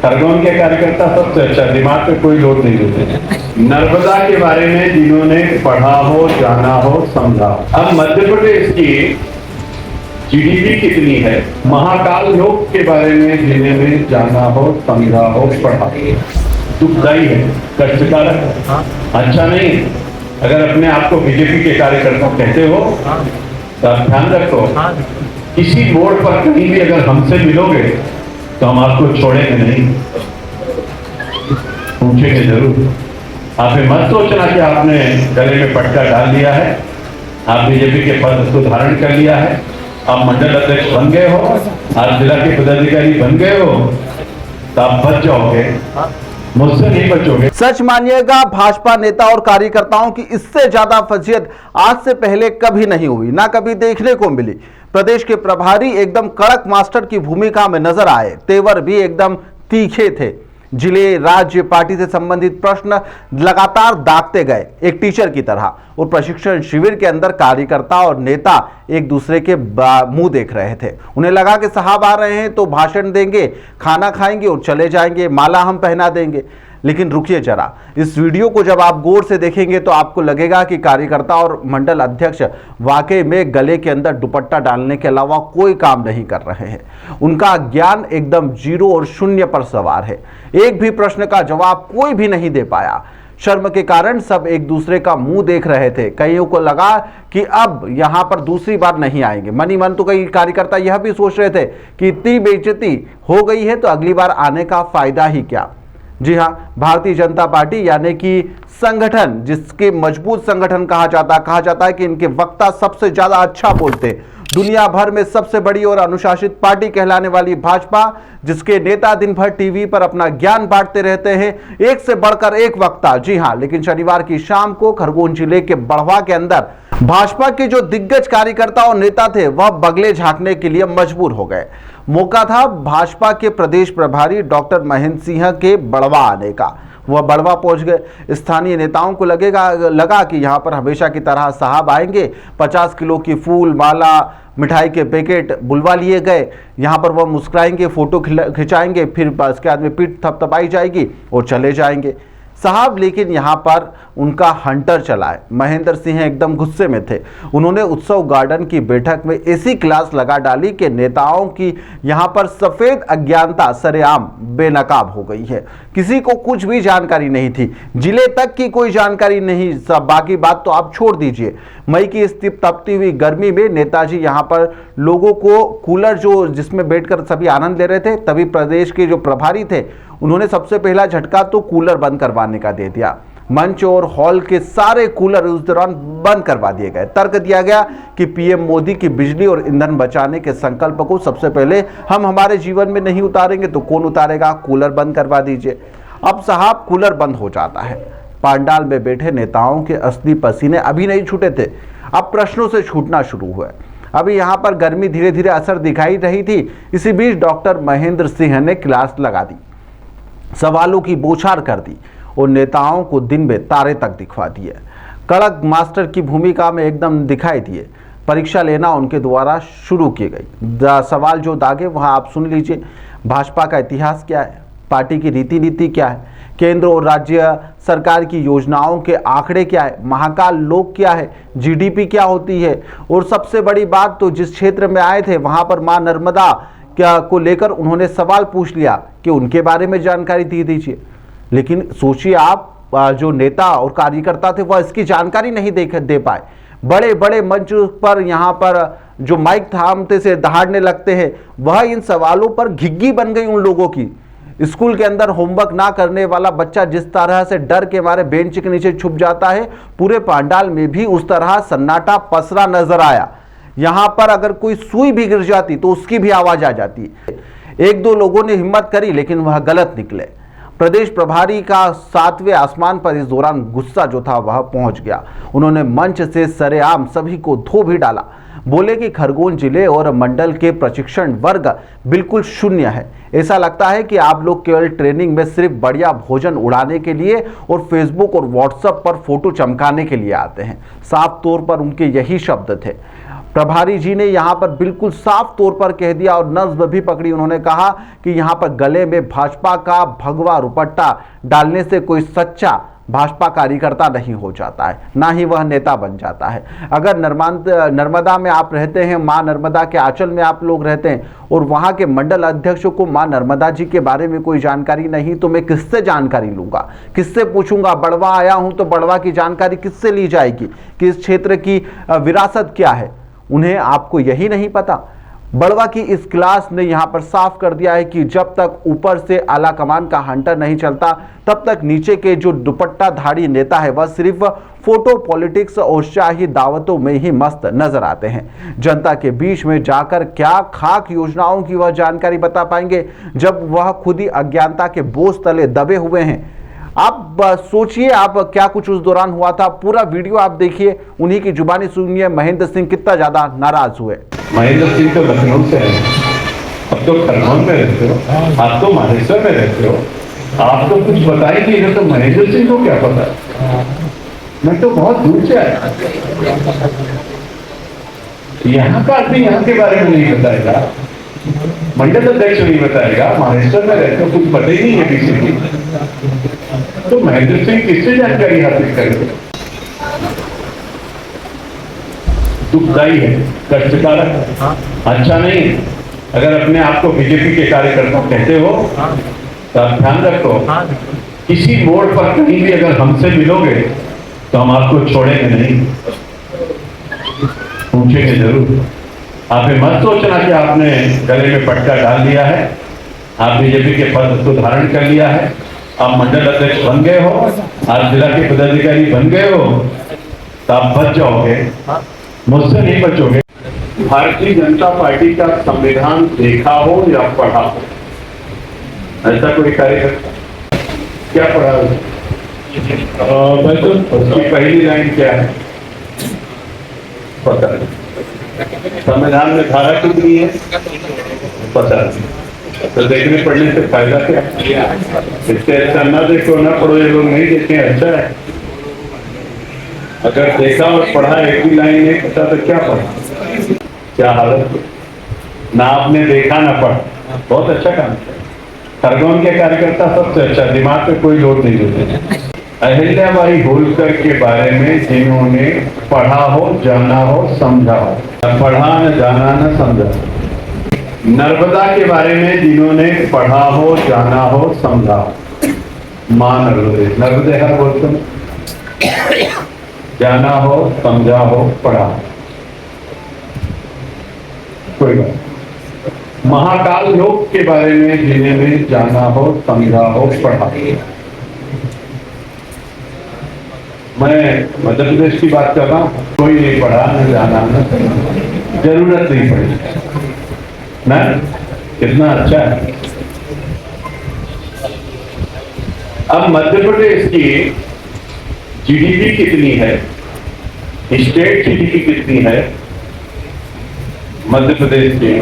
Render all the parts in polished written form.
खरगोन के कार्यकर्ता सबसे अच्छा, दिमाग पे कोई लोड नहीं देते। नर्मदा के बारे में जिन्होंने पढ़ा हो, जाना हो, समझा हो। अब मध्य प्रदेश की जीडीपी कितनी है, महाकाल योग के बारे में जिन्होंने जाना हो, समझा हो, पढ़ा, दुखदायी है, कष्टकारक है, अच्छा नहीं है। अगर अपने आप को बीजेपी के कार्यकर्ता कहते हो तो आप ध्यान रखो, किसी मोड़ पर कहीं भी अगर हमसे मिलोगे तो हम आपको छोड़ेंगे नहीं, पूछेंगे जरूर। आप ये मत सोचना कि आपने गले में पटका डाल दिया है, आप बीजेपी के पद को धारण कर लिया है, आप मंडल अध्यक्ष बन गए हो, आप जिला के पदाधिकारी बन गए हो तो आप बच जाओगे, मुझसे नहीं बचोगे। सच मानिएगा, भाजपा नेता और कार्यकर्ताओं की इससे ज्यादा फजीयत आज से पहले कभी नहीं हुई, ना कभी देखने को मिली। प्रदेश के प्रभारी एकदम कड़क मास्टर की भूमिका में नजर आए, तेवर भी एकदम तीखे थे। जिले राज्य पार्टी से संबंधित प्रश्न लगातार दागते गए एक टीचर की तरह, और प्रशिक्षण शिविर के अंदर कार्यकर्ता और नेता एक दूसरे के मुंह देख रहे थे। उन्हें लगा कि साहब आ रहे हैं तो भाषण देंगे, खाना खाएंगे और चले जाएंगे, माला हम पहना देंगे। लेकिन रुकिए जरा, इस वीडियो को जब आप गौर से देखेंगे तो आपको लगेगा कि कार्यकर्ता और मंडल अध्यक्ष वाकई में गले के अंदर दुपट्टा डालने के अलावा कोई काम नहीं कर रहे हैं। उनका ज्ञान एकदम जीरो और शून्य पर सवार है। एक भी प्रश्न का जवाब कोई भी नहीं दे पाया। शर्म के कारण सब एक दूसरे का मुंह देख रहे थे। कईयों को लगा कि अब यहां पर दूसरी बार नहीं आएंगे। मनी मन तो कई कार्यकर्ता यह भी सोच रहे थे कि इतनी बेइज्जती हो गई है तो अगली बार आने का फायदा ही क्या। जी हां, भारतीय जनता पार्टी यानी कि संगठन, जिसके मजबूत संगठन कहा जाता है कि इनके वक्ता सबसे ज्यादा अच्छा बोलते, दुनिया भर में सबसे बड़ी और अनुशासित पार्टी कहलाने वाली भाजपा, जिसके नेता दिन भर टीवी पर अपना ज्ञान बांटते रहते हैं, एक से बढ़कर एक वक्ता। जी हां, लेकिन शनिवार की शाम को खरगोन जिले के बढ़वा के अंदर भाजपा के जो दिग्गज कार्यकर्ता और नेता थे वह बगले झांकने के लिए मजबूर हो गए। मौका था भाजपा के प्रदेश प्रभारी डॉक्टर महेंद्र सिंह के बढ़वा आने का। वह बढ़वा पहुंच गए। स्थानीय नेताओं को लगा कि यहां पर हमेशा की तरह साहब आएंगे। 50 किलो की फूल माला, मिठाई के पैकेट बुलवा लिए गए। यहां पर वह मुस्कुराएंगे, फोटो खिंचाएंगे, फिर उसके बाद में पीठ थपथपाई जाएगी और चले जाएंगे साहब। लेकिन यहां पर उनका हंटर चला है। महेंद्र सिंह एकदम गुस्से में थे। उन्होंने उत्सव गार्डन की बैठक में ऐसी क्लास लगा डाली कि नेताओं की यहां पर सफेद अज्ञानता सरेआम बेनकाब हो गई है। किसी को कुछ भी जानकारी नहीं थी, जिले तक की कोई जानकारी नहीं। सब बाकी बात तो आप छोड़ दीजिए। मई की इस तपती हुई गर्मी में नेताजी यहां पर लोगों को कूलर जिसमें बैठकर सभी आनंद ले रहे थे, तभी प्रदेश के जो प्रभारी थे उन्होंने सबसे पहला झटका तो कूलर बंद करवाने का दे दिया। मंच और हॉल के सारे कूलर उस दौरान बंद करवा दिए गए। तर्क दिया गया कि पीएम मोदी की बिजली और ईंधन बचाने के संकल्प को सबसे पहले हम हमारे जीवन में नहीं उतारेंगे तो कौन उतारेगा, कूलर बंद करवा दीजिए। अब साहब कूलर बंद हो जाता है। पांडाल में बैठे नेताओं के असली पसीने अभी नहीं छूटे थे, अब प्रश्नों से छूटना शुरू हुआ। अभी यहाँ पर गर्मी धीरे धीरे असर दिखाई रही थी। इसी बीच डॉक्टर महेंद्र सिंह ने क्लास लगा दी, सवालों की बौछार कर दी और नेताओं को दिन में तारे तक दिखवा दिए। कड़क मास्टर की भूमिका में एकदम दिखाई दिए। परीक्षा लेना उनके द्वारा शुरू की गई। सवाल जो दागे वह आप सुन लीजिए। भाजपा का इतिहास क्या है, पार्टी की रीति नीति क्या है, केंद्र और राज्य सरकार की योजनाओं के आंकड़े क्या है, महाकाल लोक क्या है, जीडीपी क्या होती है, और सबसे बड़ी बात तो जिस क्षेत्र में आए थे वहां पर मां नर्मदा क्या को लेकर उन्होंने सवाल पूछ लिया कि उनके बारे में जानकारी दे दीजिए। लेकिन सोचिए आप, जो नेता और कार्यकर्ता थे वह इसकी जानकारी नहीं दे पाए। बड़े बड़े मंच पर यहाँ पर जो माइक थामते से दहाड़ने लगते हैं, वह इन सवालों पर घिग्गी बन गई उन लोगों की। स्कूल के अंदर होमवर्क ना करने वाला बच्चा जिस तरह से डर के मारे बेंच के नीचे छुप जाता है, पूरे पंडाल में भी उस तरह सन्नाटा पसरा नजर आया। यहां पर अगर कोई सुई भी गिर जाती तो उसकी भी आवाज आ जाती। एक दो लोगों ने हिम्मत करी लेकिन वह गलत निकले। प्रदेश प्रभारी का 7वें आसमान पर इस दौरान गुस्सा जो था वह पहुंच गया। उन्होंने मंच से सरेआम सभी को धो भी डाला। बोले कि खरगोन जिले और मंडल के प्रशिक्षण वर्ग बिल्कुल शून्य है। ऐसा लगता है कि आप लोग केवल ट्रेनिंग में सिर्फ बढ़िया भोजन उड़ाने के लिए और फेसबुक और व्हाट्सएप पर फोटो चमकाने के लिए आते हैं। साफ तौर पर उनके यही शब्द थे। प्रभारी जी ने यहां पर बिल्कुल साफ तौर पर कह दिया और नज्म भी पकड़ी। उन्होंने कहा कि यहां पर गले में भाजपा का भगवा दुपट्टा डालने से कोई सच्चा भाजपा कार्यकर्ता नहीं हो जाता है, ना ही वह नेता बन जाता है। अगर नर्मदा में आप रहते हैं, मां नर्मदा के आंचल में आप लोग रहते हैं और वहां के मंडल अध्यक्ष को मां नर्मदा जी के बारे में कोई जानकारी नहीं, तो मैं किससे जानकारी लूंगा, किससे पूछूंगा? बड़वा आया हूं तो बड़वा की जानकारी किससे ली जाएगी कि इस क्षेत्र की विरासत क्या है? उन्हें आपको यही नहीं पता। बड़वा की इस क्लास ने यहां पर साफ कर दिया है कि जब तक ऊपर से आला कमान का हंटर नहीं चलता, तब तक नीचे के जो दुपट्टाधारी नेता है वह सिर्फ फोटो पॉलिटिक्स और शाही दावतों में ही मस्त नजर आते हैं। जनता के बीच में जाकर क्या खाक योजनाओं की वह जानकारी बता पाएंगे जब वह खुद ही अज्ञानता के बोझ तले दबे हुए हैं? आप सोचिए आप क्या कुछ उस दौरान हुआ था। पूरा वीडियो आप देखिए, उन्हीं की जुबानी सुनिए महेंद्र सिंह कितना ज्यादा नाराज हुए। महेंद्र सिंह तो लखनऊ से है, अब तो खरगोन में रहते हो, आप तो माहेश्वर में रहते हो, आप तो कुछ बताएंगे इधर, तो महेंद्र सिंह को क्या पता? मैं तो बहुत दूर से आया, यहाँ का आदमी यहाँ के बारे में नहीं बताएगा, मंडल अध्यक्ष नहीं बताएगा, माहेश्वर में रहते हो, कुछ पता ही नहीं है किसी की, तो महेंद्र सिंह किससे जानकारी हासिल करेंगे? दुखदायी है, कष्टकारक है, अच्छा नहीं है। अगर अपने आप को बीजेपी के कार्यकर्ता कहते हो तो आप ध्यान रखो, किसी मोड़ पर कहीं भी अगर हमसे मिलोगे तो हम आपको छोड़ेंगे नहीं, पूछेंगे जरूर। आप ये मत सोचना कि आपने गले में पटका डाल दिया है, आप बीजेपी के पद को धारण कर लिया है, आप मंडल अध्यक्ष बन गए हो, आप जिला के पदाधिकारी बन गए हो, तो आप बच जाओगे, मुझसे नहीं बचोगे। भारतीय जनता पार्टी का संविधान देखा हो या पढ़ा हो, ऐसा कोई कार्यकर्ता क्या पढ़ा हो? उसकी पहली लाइन क्या है पता नहीं, संविधान में धारा कितनी है पता नहीं, तो देखने पढ़ने से फायदा क्या? इससे अच्छा ना देखो ना पढ़ो, ये लोग नहीं देखे, अच्छा है। अगर देखा और पढ़ा एक भी लाइन नहीं पता तो क्या पढ़ा? क्या हालत? ना आपने देखा ना पढ़ा, बहुत अच्छा काम किया। खरगोन के कार्यकर्ता सबसे अच्छा, दिमाग पे कोई लोड नहीं देते। अहिल्याबाई होलकर के बारे में जिन्होंने पढ़ा हो, जाना हो, समझा हो, न पढ़ा न जाना न समझा। नर्मदा के बारे में जिन्होंने पढ़ा हो, जाना हो, समझा हो, मां नर्मदे, नर्मदे हर बोलते जाना हो, समझा हो, पढ़ा हो, कोई बात। महाकाल योग के बारे में जिन्होंने जाना हो, समझा हो, पढ़ा। मैं मध्य प्रदेश की बात कर रहा हूं, कोई नहीं पढ़ा, न जाना, न जरूरत नहीं पड़ी ना, कितना अच्छा है। अब मध्य प्रदेश की जीडीपी कितनी है, स्टेट जीडीपी कितनी है मध्य प्रदेश की?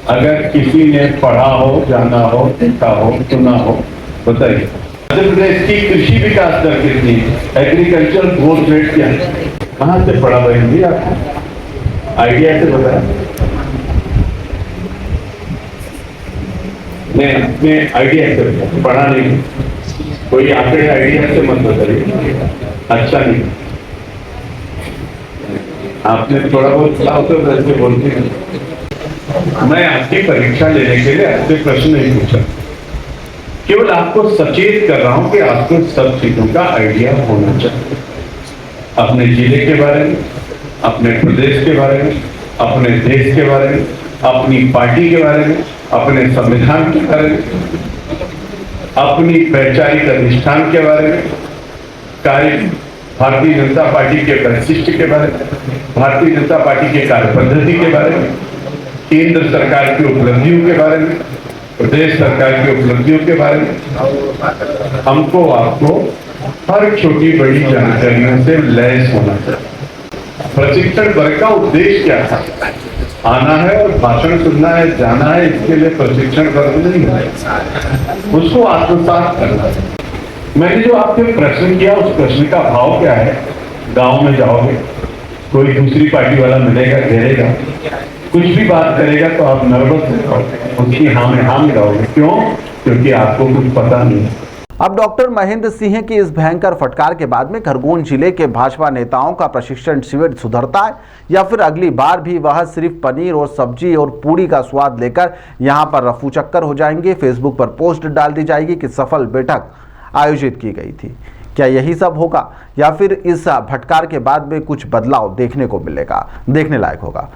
अगर किसी ने पढ़ा हो, जाना हो, देखा हो, सुना हो, बताइए। मध्य प्रदेश की कृषि विकास दर कितनी है, एग्रीकल्चर ग्रोथ रेट क्या है? कहां से पढ़ा भाई आपको? आइडिया से बताया? नहीं, अपने आइडिया से पढ़ा नहीं, कोई आंकड़े आइडिया से मत बताइए, अच्छा नहीं। आपने थोड़ा बहुत तो वैसे बोलते हैं। मैं आपकी परीक्षा लेने के लिए आपसे प्रश्न नहीं पूछा, केवल आपको सचेत कर रहा हूं कि आपको सब चीजों का आइडिया होना चाहिए, अपने जिले के बारे में, अपने प्रदेश के बारे में, अपने देश के बारे में, अपनी पार्टी के बारे में, अपने संविधान के बारे में, अपनी वैचारिक अधिष्ठान के बारे में, कार्य भारतीय जनता पार्टी के वैशिष्ट के बारे में, भारतीय जनता पार्टी के कार्य पद्धति के बारे में, केंद्र सरकार की उपलब्धियों के बारे में, प्रदेश सरकार की उपलब्धियों के बारे में। हमको आपको हर छोटी बड़ी जानकारियों से लैस होना चाहिए। प्रशिक्षण वर्ग का उद्देश्य क्या था? आना है और भाषण सुनना है, जाना है, इसके लिए प्रशिक्षण वर्ग नहीं है, उसको आत्मसात करना है। मैंने जो आपसे प्रश्न किया उस प्रश्न का भाव क्या है? गांव में जाओगे, कोई दूसरी पार्टी वाला मिलेगा, घेरेगा, कुछ भी बात करेगा तो आप नर्वस हो जाओगे, उसकी हाँ में हाँ मिलाओगे। क्यों? क्योंकि आपको कुछ पता नहीं है। अब डॉक्टर महेंद्र सिंह की इस भयंकर फटकार के बाद में खरगोन जिले के भाजपा नेताओं का प्रशिक्षण शिविर सुधरता है या फिर अगली बार भी वह सिर्फ पनीर और सब्जी और पूड़ी का स्वाद लेकर यहां पर रफू चक्कर हो जाएंगे। फेसबुक पर पोस्ट डाल दी जाएगी कि सफल बैठक आयोजित की गई थी। क्या यही सब होगा या फिर इस फटकार के बाद में कुछ बदलाव देखने को मिलेगा? देखने लायक होगा।